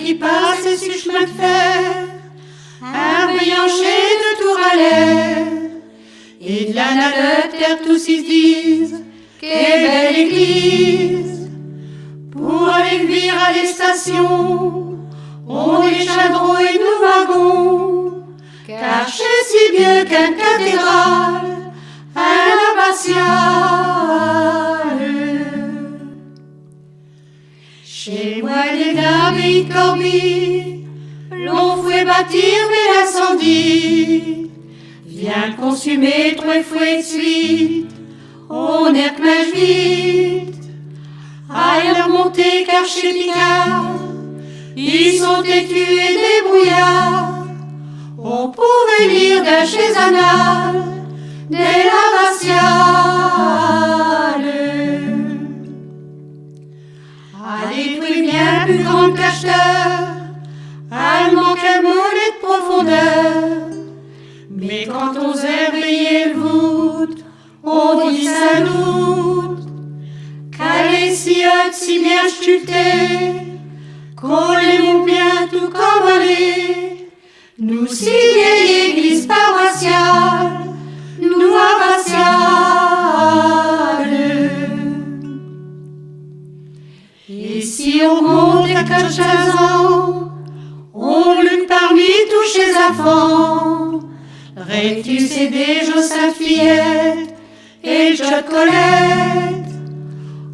qui passait sur chemin de fer, un brillant chez de tour à l'air, et de la terre tous ils se disent, quelle belle église. Pour aller vivre à les stations, on est chaudron et nous wagons, car je sais si bien qu'une cathédrale, un abbatiale. Chez moi, les d'abbaye de Corbie, l'on fait bâtir mais l'incendie vient consumer 3 fois de suite. On est que vite à y remonter car chez Picard, ils sont têtus et débrouillards. On pouvait lire d'un chez Anal des l'abbatiale. À détruire bien plus grande cacheteur, elle manque un mollet de profondeur. Mais quand on sait briller le voûte, on dit sans doute qu'elle est si bien sculptée, qu'on l'aime bien tout comme elle est. Nous si vieille église paroissiale, nous abbatiale. Et si on monte à 15 ans, on lutte parmi tous chez enfants, Rectus et des Joseph Fillette et Chocolette.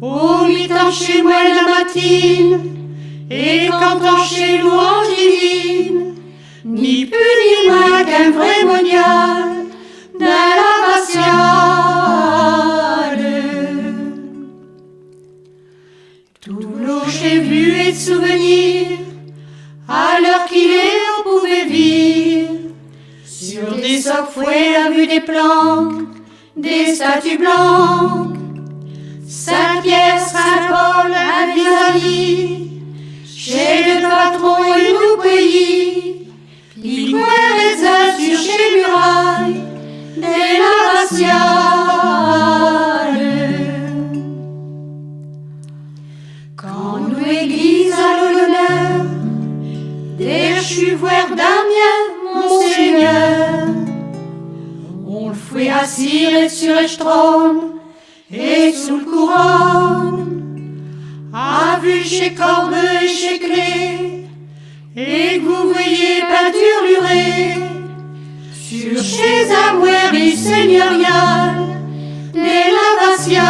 Au mi-temps chez moi la matine, et quand on chez louange divine, ni plus ni moins qu'un vrai monial d'un abbatiale. Tout l'eau j'ai vu et de souvenirs, à l'heure qu'il est on pouvait vivre, sur des socs fouets à vue des planques, des statues blanches, Saint-Pierre, Saint-Paul, un vis-à-vis, chez le patron et nous pays, Piguer les uns sur chez murailles, des l'abbatiale. Quand nous église à l'honneur, des chuvoirs d'Amiens, Monseigneur, on le fait assire et sur le trône, et sous le couronne, à vue chez Corbeil et chez Clé, et que vous voyez peinture lurée, sur chez Amouerie seigneuriale, des l'abbatiale.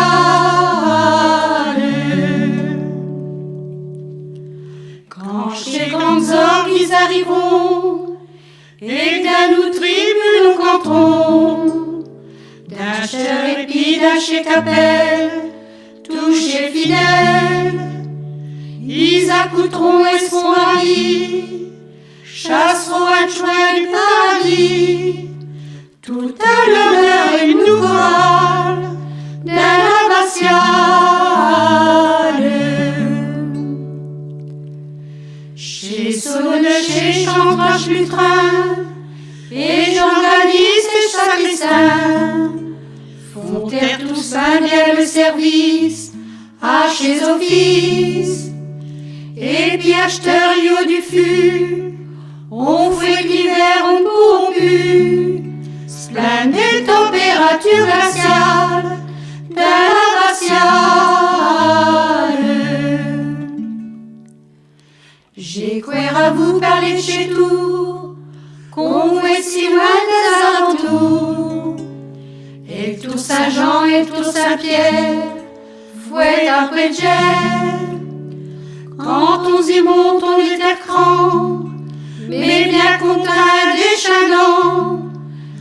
Quand chez grandes orgues arriveront, et d'un nous tribune nous canterons, d'un cher épi, d'un chez Capelle, tout chez fidèle, ils accoutront et seront ravis, chasseront un chouin du paradis, tout à l'honneur une nous chorale d'un abbatiale. Chez Saône, chez Chantrache Lutrin, et Jean-Baptiste et sacristain, font taire tous un bien le service à chez office, et puis acheteurs lieu du fût, on fait que l'hiver on pourront plus se plaindre des températures glaciales d'un abbatiale. J'ai couert à vous parler de chez Tours, qu'on est si loin des alentours, et le Tour Saint-Jean et le Tour Saint-Pierre fouettent après le gel. Quand on y monte, on est à cran, mais bien content des chalandons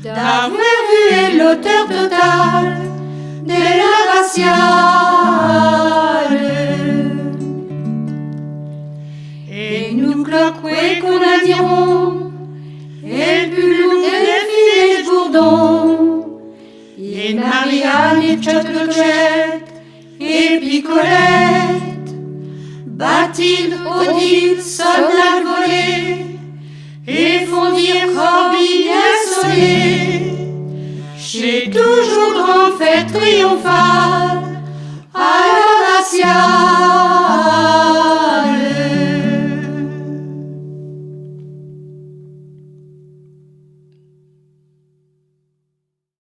d'avoir vu l'auteur total de l'abbatiale. Et nous cloquer qu'on a diront, et le plus long défilé de Bourdon, et Marianne et Chocolette et Picolette, Bathilde, Odile, soldat volé, et font dire Corbie insolé, chez toujours grande fête triomphale